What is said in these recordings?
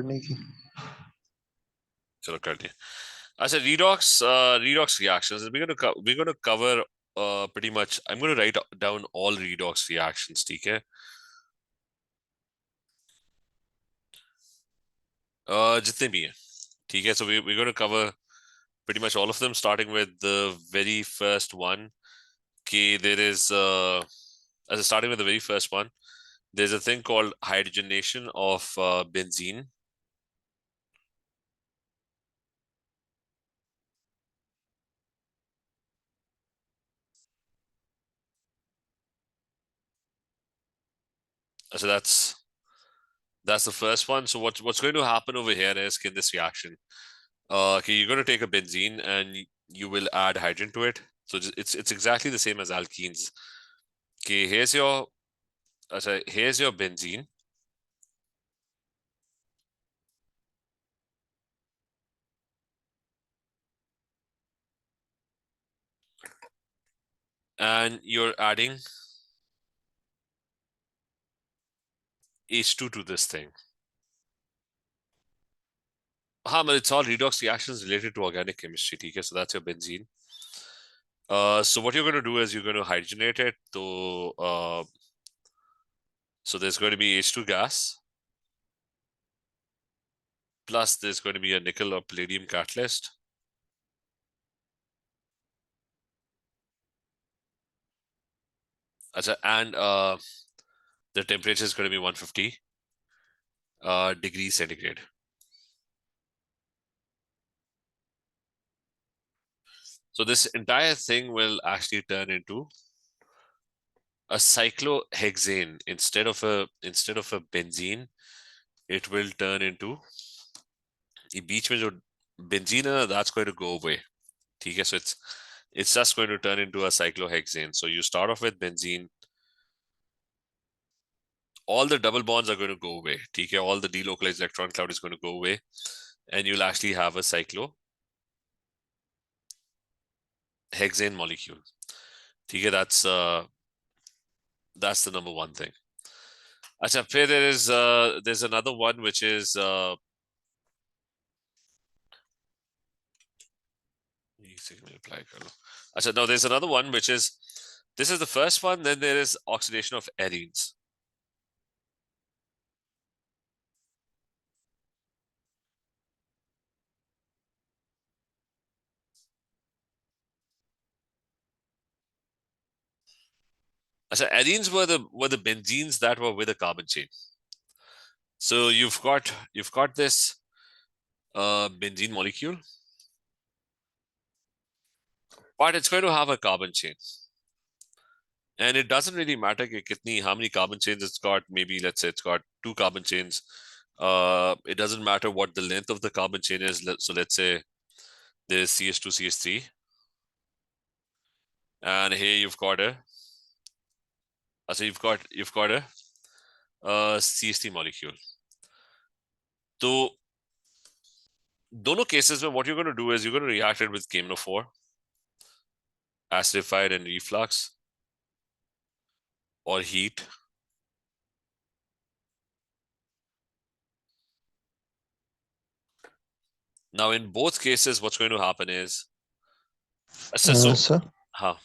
करने की। चलो कर दिया। अच्छा, redox reactions. We're going to cover pretty much. I'm going to write down all redox reactions. ठीक है? जितने भी हैं, ठीक है? So we're going to cover pretty much all of them, starting with the very first one. Okay, there is starting with the very first one. There's a thing called hydrogenation of benzene. So that's the first one. So what's going to happen over here is in this reaction, okay, you're going to take a benzene and you will add hydrogen to it. So it's exactly the same as alkenes. Okay, here's your benzene, and you're adding H2 to this thing. But it's all redox reactions related to organic chemistry. Okay, so that's your benzene. So what you're going to do is you're going to hydrogenate it. So there's going to be H2 gas, plus there's going to be a nickel or palladium catalyst. And the temperature is going to be 150 degrees centigrade. So this entire thing will actually turn into a cyclohexane. Instead of a benzene, it will turn into the beach में जो benzene है, that's going to go away. ठीक है? So it's just going to turn into a cyclohexane. So you start off with benzene. All the double bonds are going to go away. ठीक है? All the delocalized electron cloud is going to go away, and you'll actually have a cyclohexane molecule. ठीक है? That's the number one thing. अच्छा, फिर there's another one which is now there's another one which is, this is the first one, then there is oxidation of arenes. So arenes were the benzenes that were with a carbon chain. So you've got this benzene molecule, but it's going to have a carbon chain. And it doesn't really matter how many carbon chains it's got. Maybe let's say it's got 2 carbon chains. It doesn't matter what the length of the carbon chain is. So let's say there's CH2, CH3, and here you've got a CH3 molecule. So दोनों cases में what you're going to do is you're going to react it with KMNO4, acidified and reflux, or heat. Now in both cases what's going to happen is sir हाँ,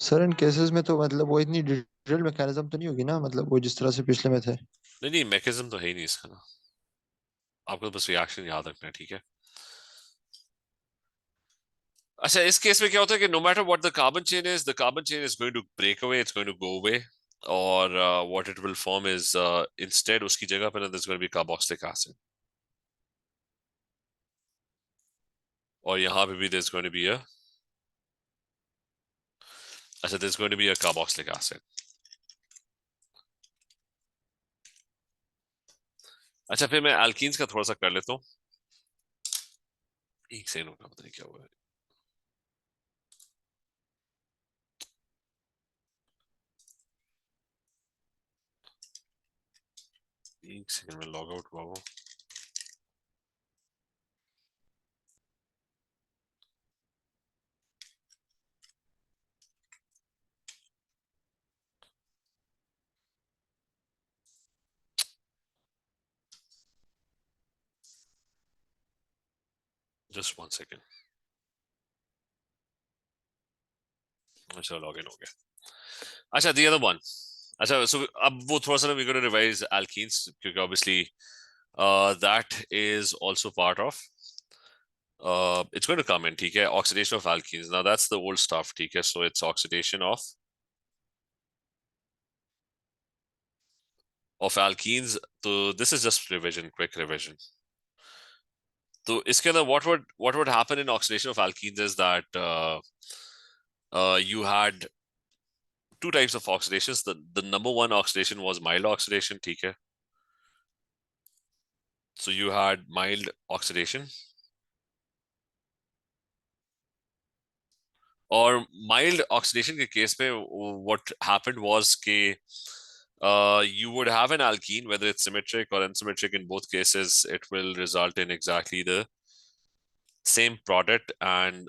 sir इन cases में तो मतलब वो इतनी drill mechanism तो नहीं होगी ना, मतलब वो जिस तरह से पिछले में थे। नहीं मैकेनिज्म तो है ही नहीं इसका ना, आपको बस रिएक्शन याद रखना है, ठीक है? अच्छा, इस केस में क्या होता है कि no matter what the carbon chain is, the carbon chain is going to break away, it's going to go away, or what it will form is instead उसकी जगह पर there's going to be carboxylic acid, और यहाँ पे भी there's going to be a carboxylic acid. अच्छा, फिर मैं alkenes का थोड़ा सा कर लेता हूँ। एक सेकंड होगा, पता नहीं क्या हुआ है। एक सेकंड में लॉग आउट हुआ वो। Just 1 second. अच्छा लॉगिन हो गया. अच्छा the other one. अच्छा so अब वो थोड़ा सा we're going to revise alkenes क्योंकि obviously that is also part of it's going to come in, ठीक है, oxidation of alkenes. Now that's the old stuff, ठीक है, so it's oxidation of alkenes. So this is just revision, quick revision. So इसके अंदर what would happen in oxidation of alkenes is that you had two types of oxidations. The number one oxidation was mild oxidation, ठीक है. So you had mild oxidation, और mild oxidation के case में what happened was कि you would have an alkene, whether it's symmetric or unsymmetric. In both cases, it will result in exactly the same product. And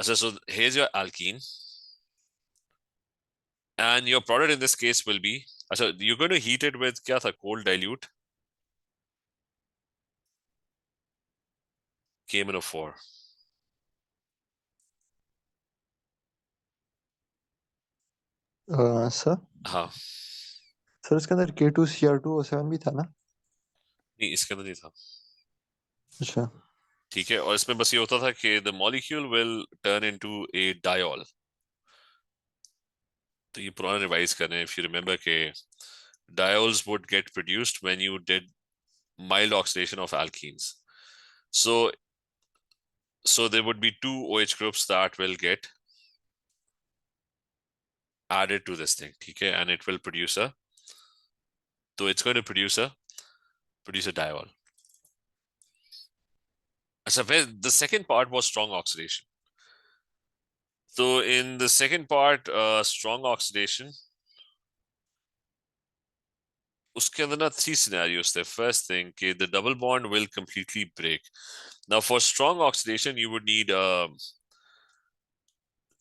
so here's your alkene, and your product in this case will be, so you're going to heat it with क्या था, cold dilute KMnO4. Sir हाँ, sir इसके अंदर K2Cr2O7 भी था ना? नहीं इसके अंदर नहीं था. अच्छा. ठीक है, और इसमें बस ये होता था कि the molecule will turn into a diol. तो ये पुराना रिवाइज कर रहे हैं. If you remember कि diols would get produced when you did mild oxidation of alkenes. So there would be two OH groups that will get added to this thing, okay, and it will produce a, so it's going to produce a diol. So the second part was strong oxidation. So in the second part, strong oxidation, उसके अंदर ना three scenarios थे. First thing, कि the double bond will completely break. Now for strong oxidation, you would need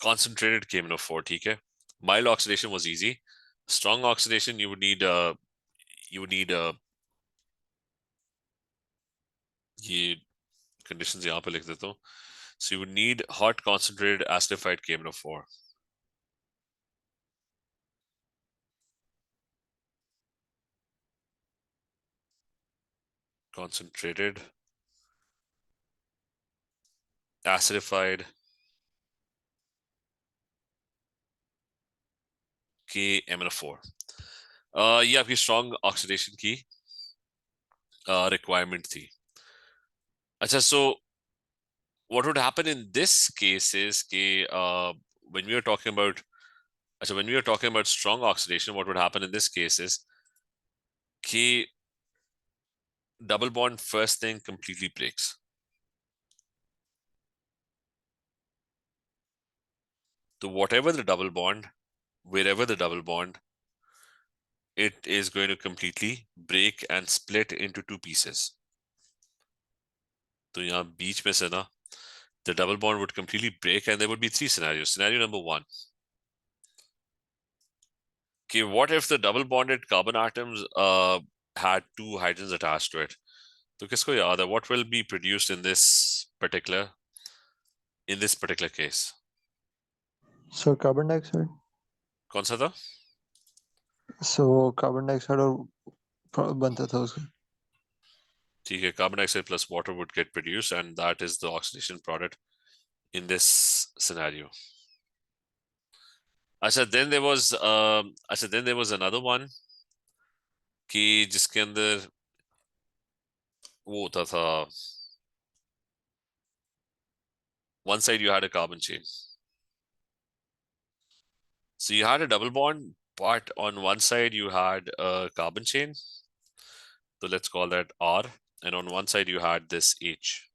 concentrated KMnO4, ठीक है. Mild oxidation was easy. Strong oxidation, you would need ये conditions यहाँ पे लिख देता हूँ. So you would need hot concentrated acidified KMnO4. Concentrated acidified KMnO4. ये आपकी strong oxidation की requirement थी. अच्छा, so what would happen in this case is कि when we are talking about, अच्छा, when we are talking about strong oxidation, what would happen in this case is कि double bond first thing completely breaks. So whatever the double bond, wherever the double bond, it is going to completely break and split into two pieces. तो यहाँ बीच में से ना, the double bond would completely break, and there would be three scenarios. Scenario number one, okay, what if the double bonded carbon atoms had two hydrogens attached to it? तो किसको याद है what will be produced in this particular case? Sir carbon dioxide. कौन सा था? So carbon dioxide और बनता था उसका. ठीक है, carbon dioxide plus water would get produced, and that is the oxidation product in this scenario. अच्छा, then there was another one कि जिसके अंदर वो होता था, one side you had a carbon chain. So you had a double bond, but on one side you had a carbon chain. So let's call that R. And on one side you had this H.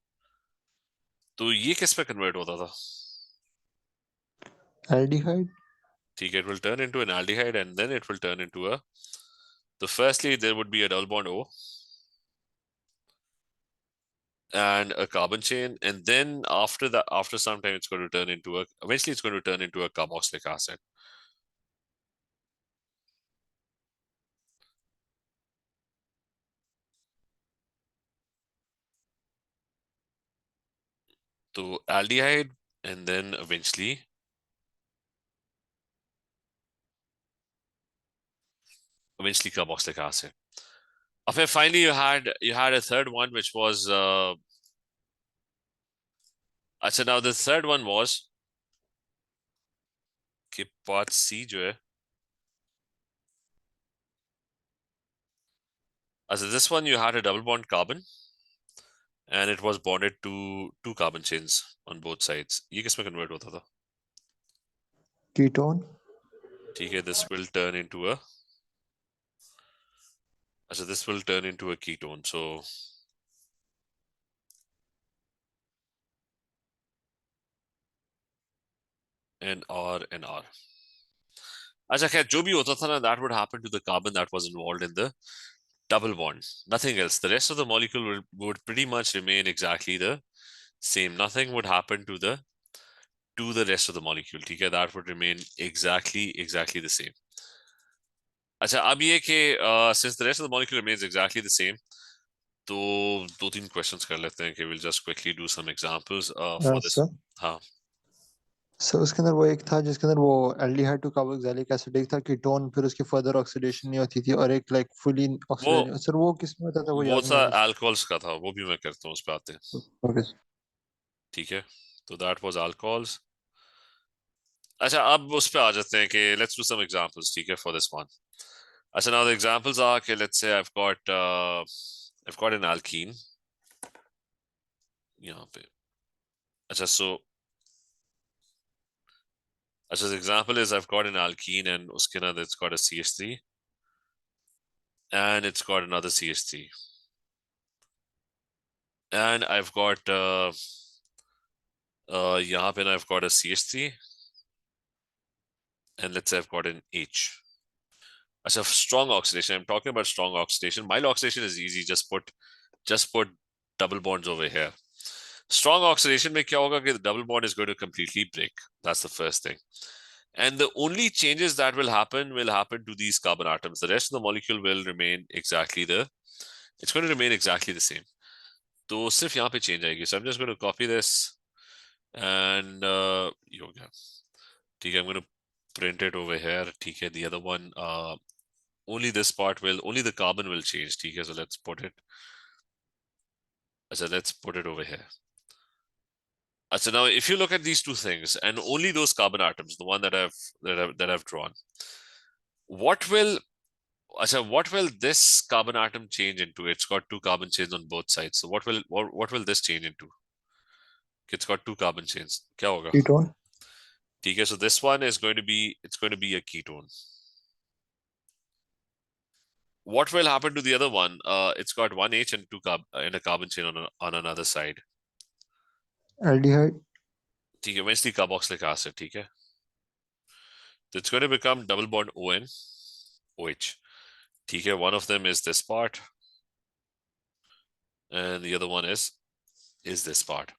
तो ये किस पे convert होता था? Aldehyde. ठीक है, it will turn into an aldehyde, and then it will turn into a, so firstly there would be a double bond O and a carbon chain, and then after that, after some time, it's going to turn into a, eventually it's going to turn into a carboxylic acid. तो aldehyde and then eventually carboxylic acid. Okay, finally you had a third one which was अच्छा now the third one was कि part C जो है अच्छा this one you had a double bond carbon and it was bonded to two carbon chains on both sides. ये किसमें convert होता था? Ketone. ठीक है, this will turn into a अच्छा this will turn into a ketone. So NR and R. अच्छा खैर जो भी होता था ना that would happen to the carbon that was involved in the double bond. Nothing else. The rest of the molecule would pretty much remain exactly the same. Nothing would happen to the rest of the molecule. ठीक है, that would remain exactly the same. अच्छा अब ये कि since the rest of the molecule remains exactly the same, तो दो तीन questions कर लेते हैं कि we'll just quickly do some examples for this. Sir हाँ सर उसके अंदर वो एक था जिसके अंदर वो एल्डिहाइड टू कार्बोक्सिलिक एसिड एक था कीटोन, फिर उसकी फर्दर ऑक्सीडेशन नहीं होती थी, और एक लाइक फुली वो ऑक्सीडाइज। सर वो किस में होता था, वो वो याद नहीं था आ रहा सर। अल्कोहल्स का था, वो भी मैं करता हूँ, उस पर आते हैं। ओके। ठीक है, तो दैट वाज अल्कोहल्स। अच्छा अब उस पे आ जाते हैं कि लेट्स डू सम एग्जांपल्स, ठीक है, फॉर दिस वन। अच्छा नाउ द एग्जांपल्स आर कि let's say I've got an alkene यहाँ पे। अच्छा अच्छा the example is I've got an alkene and उसके ना it's got a CH3 and it's got another CH3 and I've got यहाँ पे ना I've got a CH3 and let's say I've got an H. Achha, strong oxidation. I'm talking about strong oxidation. Mild oxidation is easy. Just put double bonds over here. Strong oxidation में क्या होगा कि the double bond is going to completely break. That's the first thing. And the only changes that will happen to these carbon atoms. The rest of the molecule will remain it's going to remain exactly the same. तो सिर्फ यहाँ पे change आएगी. So I'm just going to copy this and ये हो गया. ठीक है, I'm going to print it over here. ठीक है, the other one only this part will only the carbon will change. Okay, so let's put it. So let's put it over here. So now if you look at these two things and only those carbon atoms, the one that I've drawn, what will what will this carbon atom change into? It's got two carbon chains on both sides. So what will this change into? It's got two carbon chains. क्या होगा? Ketone. Okay, so this one is going to be a ketone. What will happen to the other one? It's got one H and and a carbon chain on another side. Aldehyde. ठीक है, eventually carboxylic acid. ठीक है, so it's going to become double bond ON OH. ठीक है, one of them is this part and the other one is this part.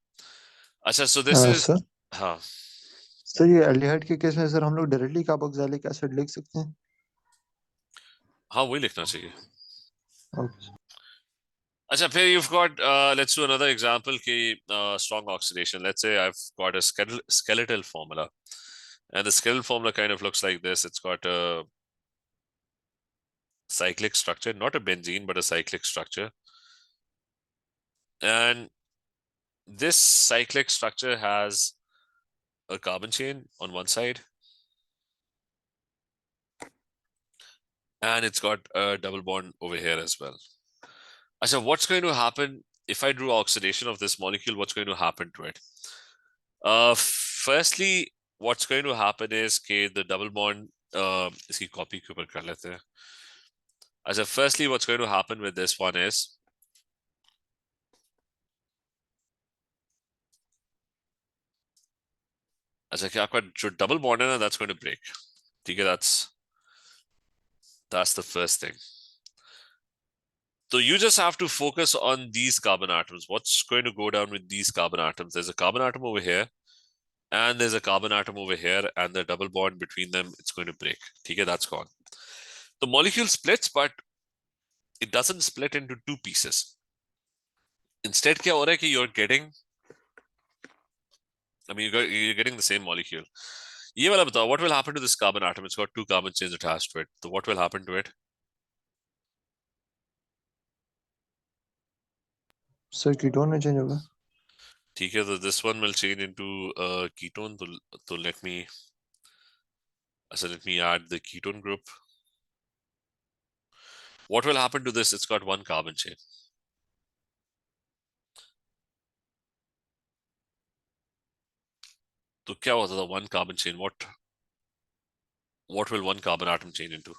अच्छा, so this is sir हाँ sir ये aldehyde के case में sir हम लोग डायरेक्टली कार्बोक्सिलिक एसिड लिख सकते हैं? हाँ वही लिखना चाहिए। ओके। अच्छा फिर you've got let's do another example की strong oxidation. Let's say I've got a skeletal formula and the skeletal formula kind of looks like this. It's got a cyclic structure, not a benzene but a cyclic structure, and this cyclic structure has a carbon chain on one side and it's got a double bond over here as well. So what's going to happen if I do oxidation of this molecule? What's going to happen to it? Firstly, what's going to happen is the double bond इसकी copy के ऊपर कर लेते हैं. Firstly, what's going to happen with this one is कि आपका जो double bond है ना, that's going to break. ठीक है, that's the first thing. So you just have to focus on these carbon atoms. What's going to go down with these carbon atoms? There's a carbon atom over here and there's a carbon atom over here and the double bond between them, it's going to break. Okay, that's gone. The molecule splits, but it doesn't split into two pieces. Instead, क्या हो रहा है कि you're getting I mean, you're getting the same molecule. ये वाला बताओ, what will happen to this carbon atom? It's got 2 carbon chains attached to it. So what will happen to it? Sir ketone में change होगा. ठीक है, तो this one will change into ketone. तो let me add the ketone group. What will happen to this? It's got 1 carbon chain. तो क्या होता था 1 carbon chain? What will 1 carbon atom change into?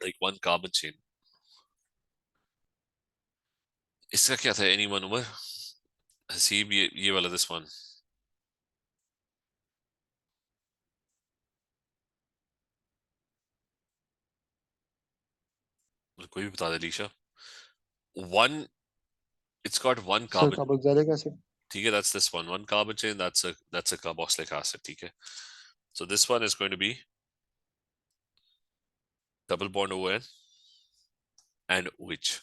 Like 1 carbon chain. इसका क्या था? Anyone over? Haseeb, ये वाला, this one. कोई भी बता दे, Alicia. One, it's got 1 sir carbon. Carboxylic acid. ठीक है, that's this one. 1 carbon chain, that's a carboxylic acid. ठीक है. So this one is going to be double bond ON and OH.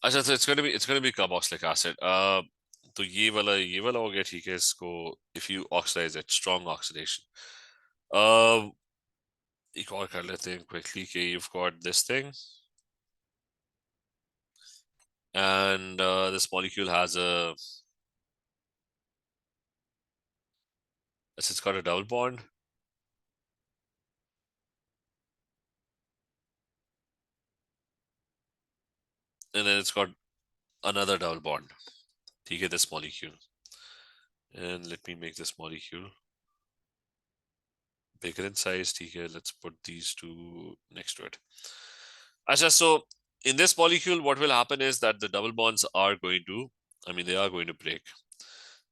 अच्छा, so it's going to be carboxylic acid. तो ये वाला हो गया. ठीक है, इसको if you oxidize it, strong oxidation. एक और कर लेते हैं quickly कि you've got this thing and this molecule has it's got a double bond and then it's got another double bond. ठीक है, this molecule, and let me make this molecule bigger in size. ठीक है, let's put these two next to it. Asha, so in this molecule, what will happen is that the double bonds are going to, they are going to break.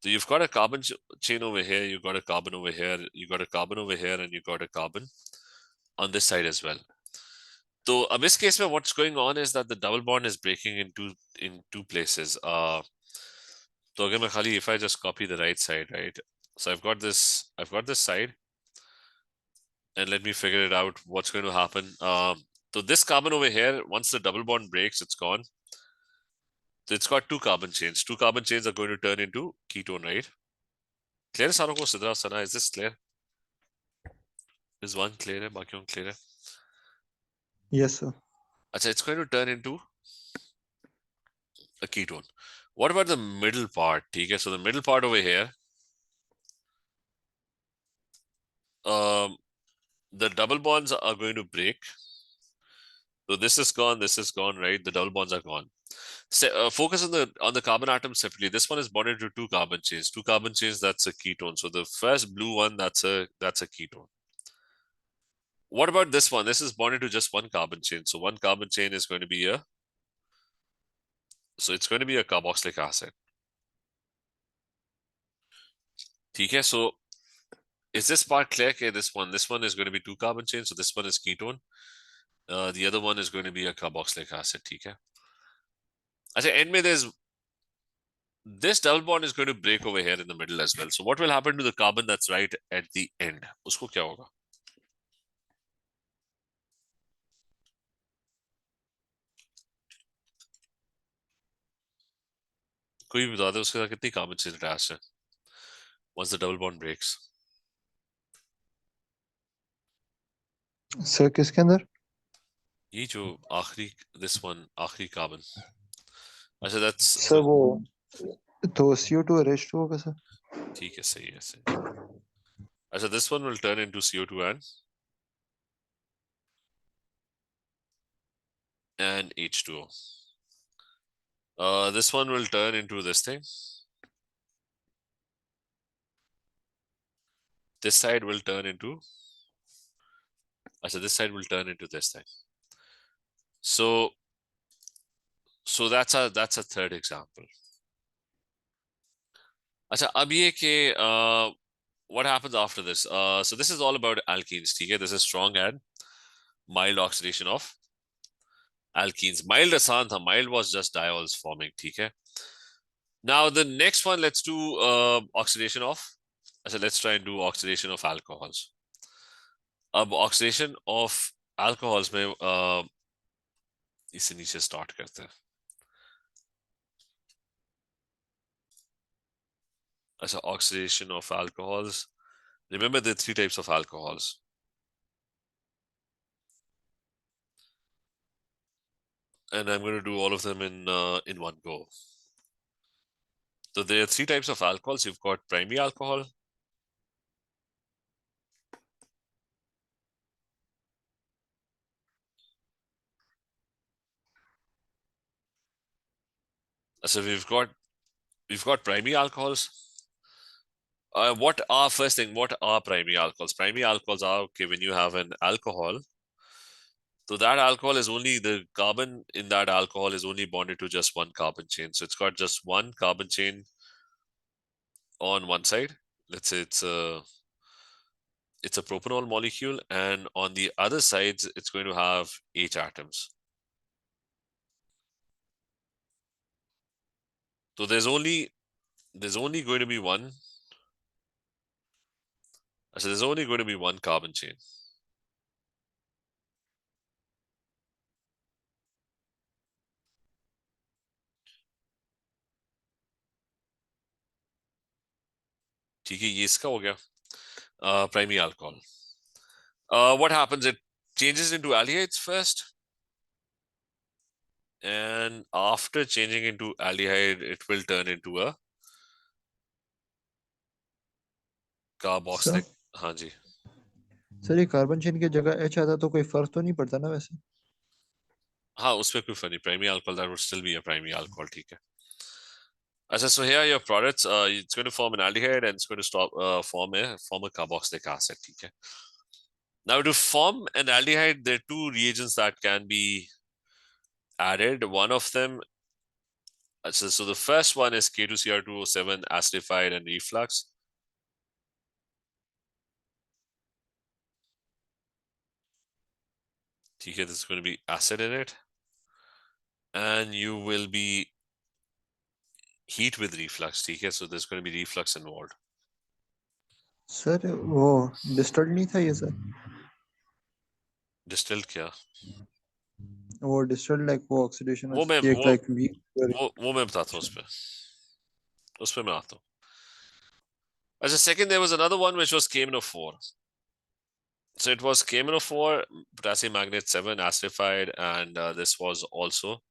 So you've got a carbon chain over here, you've got a carbon over here, you've got a carbon over here, and you've got a carbon on this side as well. So in this case, what's going on is that the double bond is breaking in two places. So again, if I just copy the right side, right? So I've got this side, and let me figure it out what's going to happen. So this carbon over here, once the double bond breaks, it's gone. So it's got 2 carbon chains. 2 carbon chains are going to turn into ketone, right? Clear सारों को? Sidra, Sana, is this clear? Is one clear है, बाकियों को clear है? Yes sir. अच्छा, it's going to turn into a ketone. What about the middle part? ठीक है, so the middle part over here, the double bonds are going to break. So this is gone, right? The double bonds are gone. Focus on the carbon atom separately. This one is bonded to 2 carbon chains. 2 carbon chains, that's a ketone. So the first blue one, that's a ketone. What about this one? This is bonded to just 1 carbon chain. So 1 carbon chain is going to be it's going to be a carboxylic acid. Okay, so is this part clear? Okay, this one is going to be 2 carbon chains. So this one is ketone. The other one is going to be a carboxylic acid. Okay. At the end, there's this double bond is going to break over here in the middle as well. So what will happen to the carbon that's right at the end? Usko kya hoga? कोई भी बता दे उसके साथ कितनी carbon chain attached है once the double bond breaks. Sir किसके अंदर? ये जो आखिरी this one आखिरी carbon. अच्छा, that's सर वो तो CO2 H2 होगा सर. ठीक है, सही है, सही. अच्छा, this one will turn into CO2 and H2O. This one will turn into this thing. This side will turn into. This side will turn into this thing. So that's a third example. अच्छा, अब ये कि what happens after this? So this is all about alkenes. ठीक है, this is strong and mild oxidation of alkenes. Mild आसान था. Mild was just diols forming. ठीक है. Now the next one, let's do oxidation of. Let's try and do oxidation of alcohols. अब oxidation of alcohols में इसे नीचे start करते हैं. अच्छा, oxidation of alcohols. Remember there are 3 types of alcohols. And I'm going to do all of them in one go. So there are 3 types of alcohols. You've got primary alcohol, so we've got primary alcohols. What are primary alcohols? Primary alcohols are, okay, when you have an alcohol, so that alcohol is only, the carbon in that alcohol is only bonded to just one carbon chain. So it's got just one carbon chain on one side. Let's say it's a propanol molecule, and on the other sides it's going to have H atoms. So there's only going to be one. So there's only going to be one carbon chain. ठीक है, ये इसका हो गया primary alcohol. What happens? It changes into aldehydes first, and after changing into aldehyde, it will turn into a sir carboxylic. हाँ जी. Sir ये carbon chain की जगह एच आता तो कोई फर्क तो नहीं पड़ता ना वैसे? हाँ, उसमें कोई फर्क नहीं. Primary alcohol, that would still be a primary alcohol. ठीक है. So here are your products. It's going to form an aldehyde, and it's going to form a carboxylic acid. ठीक है. Now to form an aldehyde, there are 2 reagents that can be added. One of them, so the first one is K2Cr2O7 acidified and reflux. ठीक है, there's going to be acid in it, and you will be heat with reflux. ठीक है, so there's going to be reflux involved. Sir वो distilled नहीं था ये sir? Distilled क्या? वो डिस्टल्ड लाइक वो ऑक्सीडेशन हो वो मैं सकती है एक वो लाइक वीक। वो मैं बताता हूँ उस पे मैं आता हूँ. अच्छा, second, there was another one which was KMNO4. So it was KMNO4, potassium magnate 7 acidified, and this was also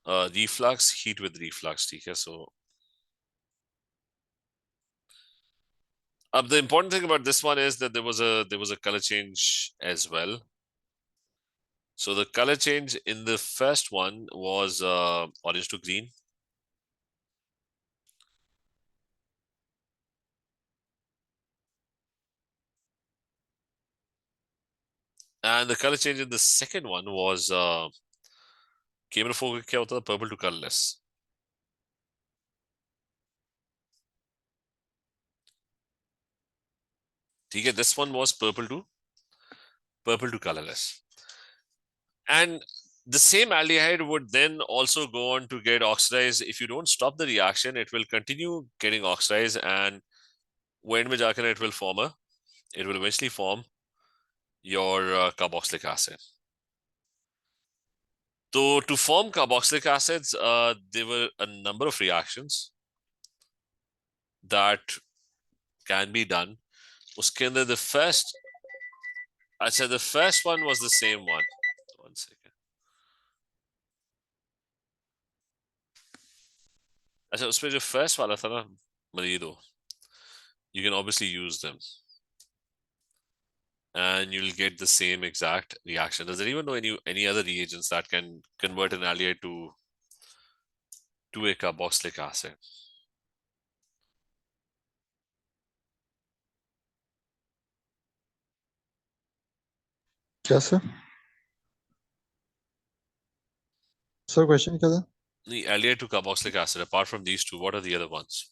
reflux, heat with reflux. ठीक है, so the important thing about this one is that there was a color change as well. So the color change in the first one was orange to green. And the color change in the second one was KMNO4 क्या होता था? Purple to colorless. ठीक है, this one was purple to colorless. And the same aldehyde would then also go on to get oxidized. If you don't stop the reaction, it will continue getting oxidized, and when में जाकर it will eventually form your carboxylic acid. So to form carboxylic acids, there were a number of reactions that can be done. उसके अंदर the first one was the same one. One second. अच्छा, उसमें जो first वाला था ना, मरीदो, you can obviously use them, and you'll get the same exact reaction. Does anyone know any other reagents that can convert an aldehyde to a carboxylic acid? क्या sir? Sir question क्या था? The aldehyde to carboxylic acid, apart from these 2, what are the other ones?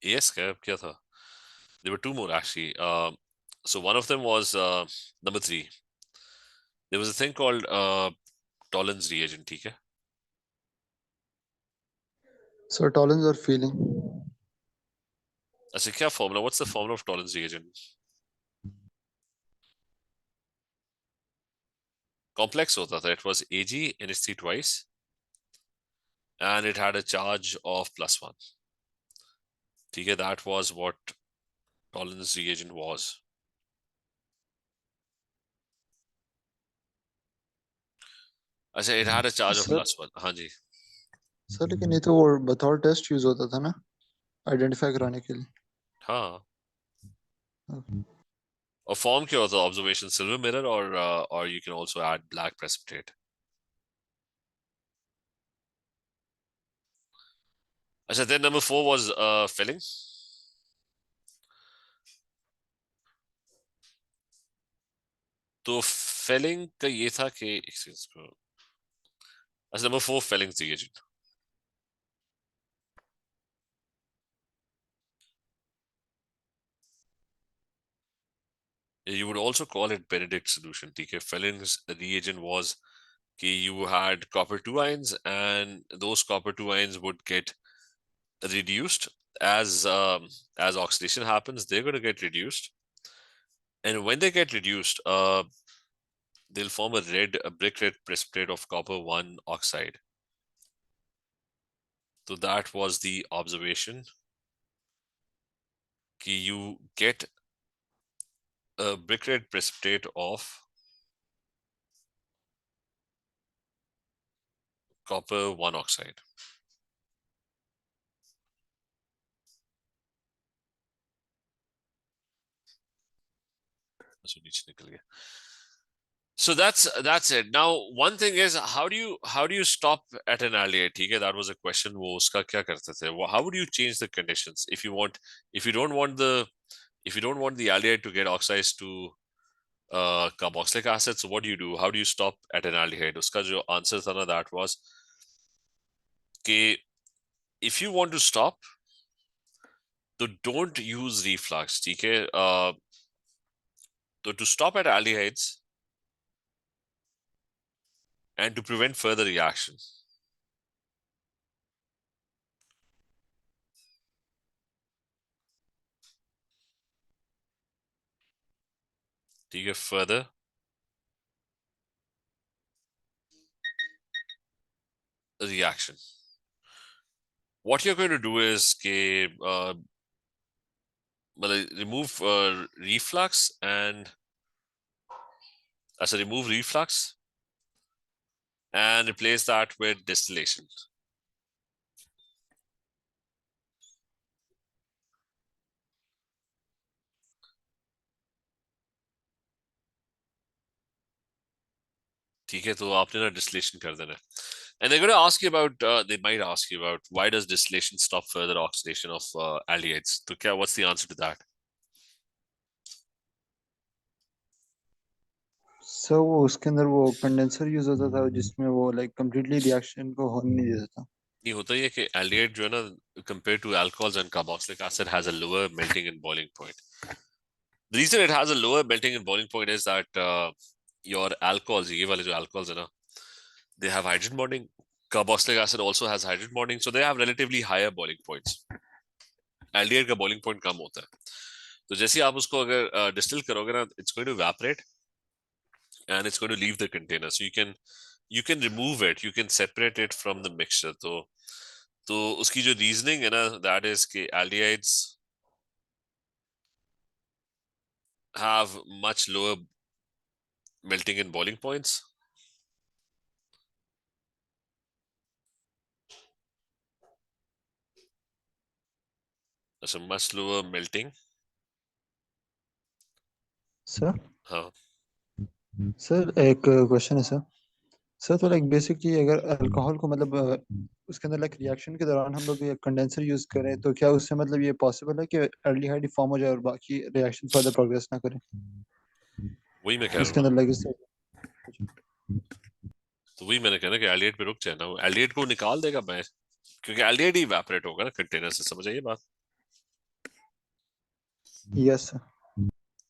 Yes, क्या था? There were 2 more actually. So one of them was number 3. There was a thing called Tollens reagent. ठीक है? Sir tolerance और feeling. अच्छा, क्या formula? What's the formula of Tollens reagent? Complex होता था. It was Ag NH3 twice. and it had a charge of +1. Okay, that was what Tollens reagent was. अच्छा, it had a charge of sir +1. हाँ जी. Sir लेकिन ये तो वो बतौर test use होता था ना, आइडेंटिफाई कराने के लिए। हाँ. और फॉर्म क्या होता है ऑब्जर्वेशन सिल्वर मिरर, और you can also add black precipitate. अच्छा, then number 4 was filling. तो फिलिंग का ये था कि अच्छा, number 4 filling reagent. You would also call it Benedict solution. ठीक है, Felling's reagent was कि you had copper 2 ions, and those copper 2 ions would get reduced as oxidation happens. They're going to get reduced, and when they get reduced, they'll form a brick red precipitate of copper 1 oxide. So that was the observation. कि you get a brick red precipitate of copper 1 oxide. So नीचे निकल गया. So that's it. Now, one thing is, how do you stop at an aldehyde? ठीक है, that was a question. वो उसका क्या करते थे? How would you change the conditions if you don't want the aldehyde to get oxidized to carboxylic acid? So what do? How do you stop at an aldehyde? उसका जो answer था ना, that was कि if you want to stop, तो don't use reflux. ठीक है, तो to stop at aldehydes and to prevent further reaction. ठीक है, further reaction. What you're going to do is remove reflux and remove reflux and replace that with distillation. ठीक है, तो आपने ना distillation कर देना. And they're going to ask you about, they might ask you about, why does distillation stop further oxidation of aldehydes? तो क्या, what's the answer to that? Sir वो उसके अंदर वो कंडेंसर यूज होता था जिसमें वो लाइक कंप्लीटली रिएक्शन को होने नहीं देता था। ये होता ही है कि aldehyde जो है ना, compared to alcohols and carboxylic acid, has a lower melting and boiling point. The reason it has a lower melting and boiling point is that your alcohols, ये वाले जो alcohols है ना, they have hydrogen bonding. Carboxylic acid also has hydrogen bonding, so they have relatively higher boiling points. Aldehyde का boiling point कम होता है. तो जैसे आप उसको अगर डिस्टिल करोगे ना, it's going to evaporate and it's going to leave the container. So you can remove it, you can separate it from the mixture. तो उसकी जो reasoning है ना, that is कि aldehydes have much lower melting and boiling points. So much lower melting. Sir हाँ. Sir एक question है sir. Sir तो लाइक बेसिकली अगर अल्कोहल को मतलब उसके अंदर लाइक रिएक्शन के दौरान हम लोग ये कंडेंसर यूज करें तो क्या उससे मतलब ये पॉसिबल है कि एल्डिहाइड फॉर्म हो जाए और बाकी रिएक्शन फर्दर प्रोग्रेस ना करें वही मैं कह रहा हूँ उसके ना. अंदर लाइक इससे। तो वही मैंने कहा ना कि एल्डिहाइड पे रुक जाए ना, एल्डिहाइड को निकाल देगा मैं, क्योंकि एल्डिहाइड ही इवेपोरेट होगा ना कंटेनर से. समझ आइए बात. Yes sir.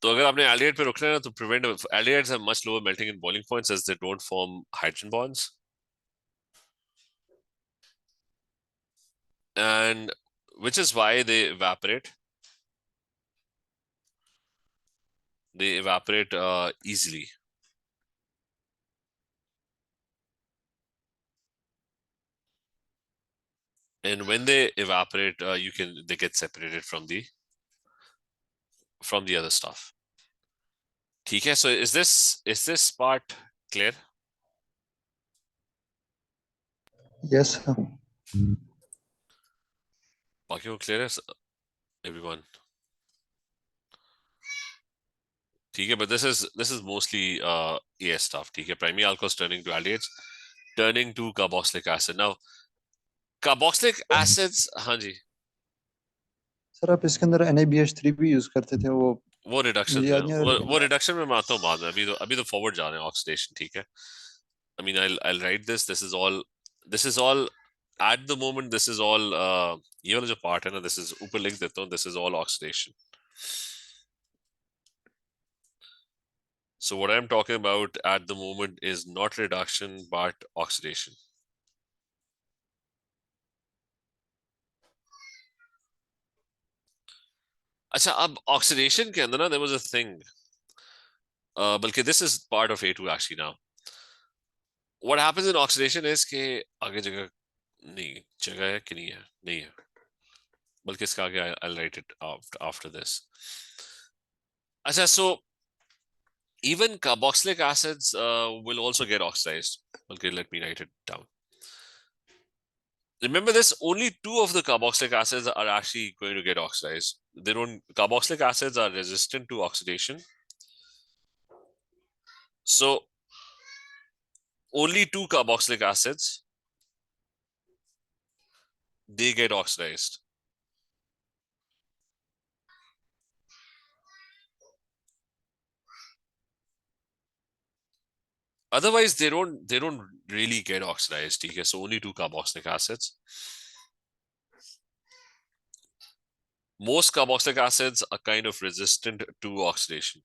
तो अगर आपने एल्डिहाइड पे रुकना है ना, तो prevent aldehydes have much lower melting and boiling points as they don't form hydrogen bonds, and which is why they evaporate. They evaporate easily. and when they evaporate, they get separated from the other stuff. ठीक है, so is this part clear? Yes, sir. बाकी वो clear है everyone? ठीक है, but this is mostly AS stuff. ठीक है, primary alcohols turning to aldehydes, turning to carboxylic acid. Now carboxylic acids, हाँ जी, सर आप इसके अंदर NaBH3 भी यूज करते थे, वो रिडक्शन मुझे में याद नहीं आ रहा, लेकिन वो रिडक्शन में मैं आता हूँ बाद में, अभी तो फॉरवर्ड जा रहे हैं ऑक्सीडेशन. ठीक है, I mean, I'll write this. This is all at the moment. This is all ये वाला जो part है ना, this is ऊपर लिख देता हूँ. This is all oxidation. So what I'm talking about at the moment is not reduction but oxidation. अच्छा, अब oxidation के अंदर ना there was a thing. बल्कि this is part of A2 actually now. What happens in oxidation is कि आगे जगह नहीं, जगह है कि नहीं है, नहीं है, बल्कि इसका आगे I'll write it after this. अच्छा, so even carboxylic acids will also get oxidized. Okay, let me write it down. Remember this, only 2 of the carboxylic acids are actually going to get oxidized. Carboxylic acids are resistant to oxidation. So only 2 carboxylic acids, they get oxidized. Otherwise, they don't really get oxidized. Okay, so only 2 carboxylic acids. Most carboxylic acids are kind of resistant to oxidation.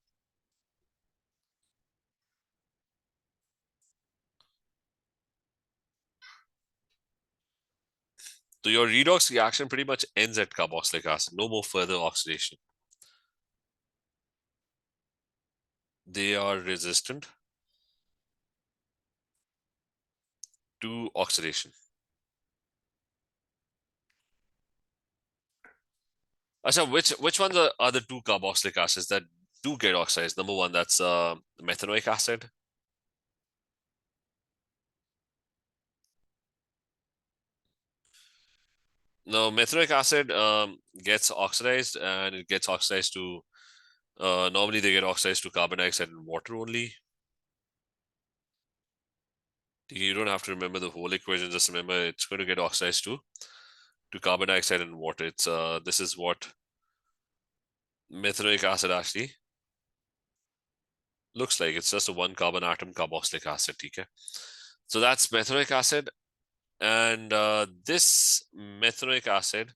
So your redox reaction pretty much ends at carboxylic acid. No more further oxidation. They are resistant to oxidation. Asha, which ones are the 2 carboxylic acids that do get oxidized? Number 1, that's methanoic acid. No, methanoic acid gets oxidized, and it gets oxidized to normally they get oxidized to carbon dioxide and water only. You don't have to remember the whole equation, just remember it's going to get oxidized to carbon dioxide and water. It's this is what methanoic acid actually looks like. It's just a 1 carbon atom carboxylic acid. Okay, so that's methanoic acid, and this methanoic acid,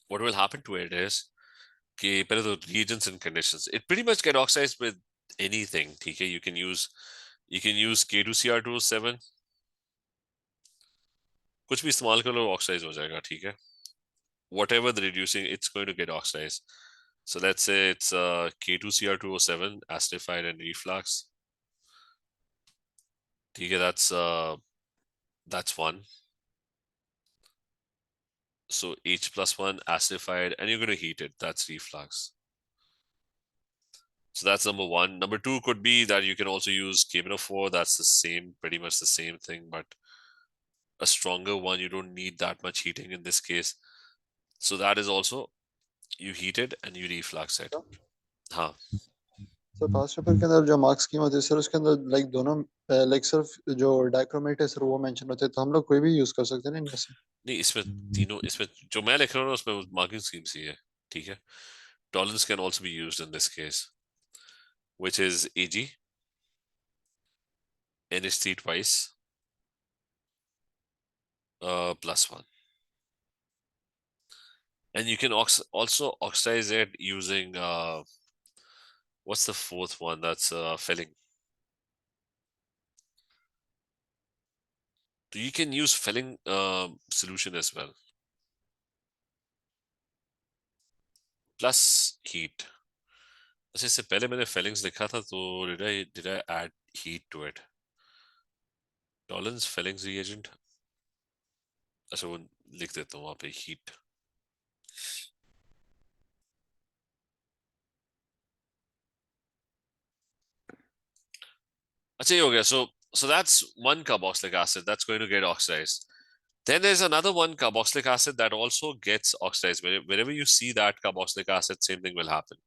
what will happen to it is कि पहले तो reagents and conditions, it pretty much get oxidized with anything. ठीक है, you can use K2Cr2O7, कुछ भी इस्तेमाल कर लो oxidize हो जाएगा. ठीक है, whatever the reducing, it's going to get oxidized. So let's say it's K2Cr2O7 acidified and reflux. ठीक है, that's 1. So H+1 acidified, and you're going to heat it. That's reflux. So that's number 1. Number 2 could be that you can also use KMNO4. That's pretty much the same thing, but a stronger one. You don't need that much heating in this case. So that is also, you heat it and you reflux it. हाँ. Sir पास paper के अंदर जो marks की होती है sir, उसके अंदर like दोनों लाइक सिर्फ जो डाइक्रोमेट है सर वो मेंशन होते हैं, तो हम लोग कोई भी यूज कर सकते हैं ना इनमें से? नहीं, इसमें जो मैं लिख रहा हूँ उसमें मार्किंग स्कीम सी है. ठीक है, tolerance can also be used in this case, which is Ag NH3 twice +1, and you can also oxidize it using what's the 4th one? That's filling. So you can use filling solution as well, plus heat. अच्छा, इससे पहले मैंने fillings लिखा था, तो did I add heat to it. Tollens Fellings reagent. अच्छा वो लिख देता हूँ वहां पे heat. अच्छा ये हो गया. So that's one carboxylic acid that's going to get oxidized. Then there's another one carboxylic acid that also gets oxidized. Wherever you see that carboxylic acid, same thing will happen.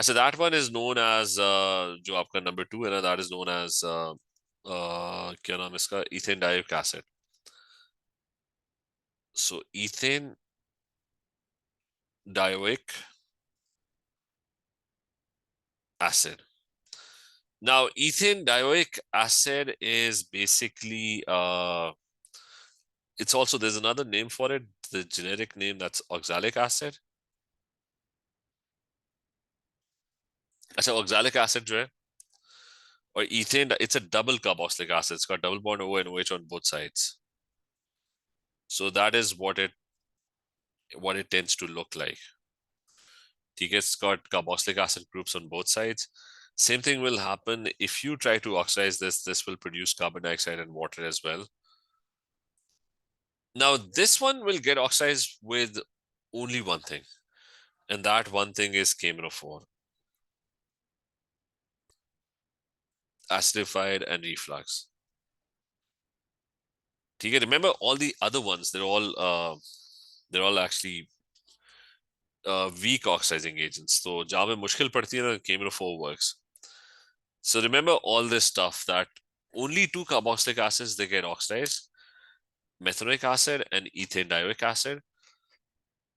So that one is known as जो आपका number 2 है ना, that is known as क्या नाम इसका, ethane dioic acid. So ethane dioic acid. Now ethane dioic acid is basically it's also, there's another name for it, the generic name, that's oxalic acid. अच्छा oxalic acid जो है, or ethane, it's a double carboxylic acid. It's got double bond O and OH on both sides. So that is what it tends to look like. It's got carboxylic acid groups on both sides. Same thing will happen if you try to oxidize this. This will produce carbon dioxide and water as well. Now this one will get oxidized with only one thing, and that one thing is KMNO4, acidified and reflux. Remember all the other ones, they're all actually weak oxidizing agents. So जहां पे मुश्किल पड़ती है ना, KMNO4 works. So remember all this stuff, that only 2 carboxylic acids they get oxidized, methanoic acid and ethane dioic acid.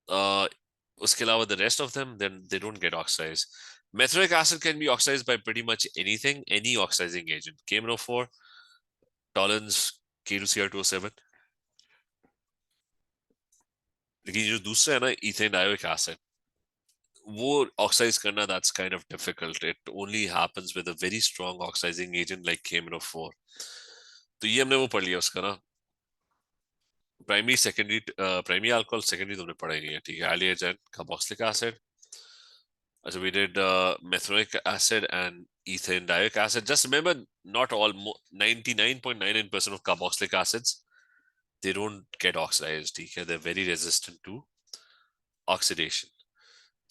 Uske alawa, the rest of them, then they don't get oxidized. Methanoic acid can be oxidized by pretty much anything, any oxidizing agent. KMNO4, Tollens, K2Cr2O7. लेकिन जो दूसरा है ना, ethane dioic acid, वो oxidize करना, that's kind of difficult. It only happens with a very strong oxidizing agent like KMNO4. तो ये हमने वो पढ़ लिया उसका ना, primary secondary, primary alcohol, secondary तुमने पढ़ा ही नहीं है, ठीक है. Aldehydes and carboxylic acid. So we did methanoic acid and ethane dioic acid. Just remember, not all, 99.99% of carboxylic acids, they don't get oxidized. Okay? They're very resistant to oxidation.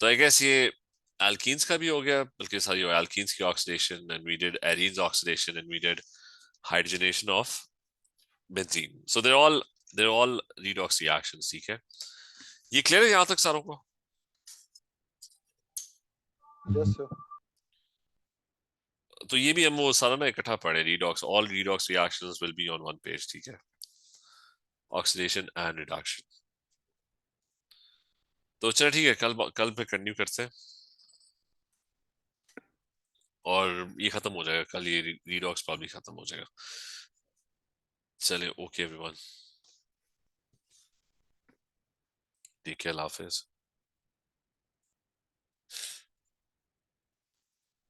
So I guess ये alkenes का भी हो गया, बल्कि सारी alkenes की oxidation, and we did arenes oxidation, and we did hydrogenation of benzene. So they're all redox reactions. ठीक है, ये clear है यहाँ तक सारों को? Yes, sir. तो ये भी हम वो सारा ना इकट्ठा पढ़े, redox, all redox reactions will be on one page. ठीक है, oxidation and reduction. तो चलो ठीक है, कल पे कंटिन्यू करते हैं, और ये खत्म हो जाएगा कल, ये redox प्रॉब्लम खत्म हो जाएगा. चलिए, ओके एवरीवन, ठीक है, अल्लाह हाफिज.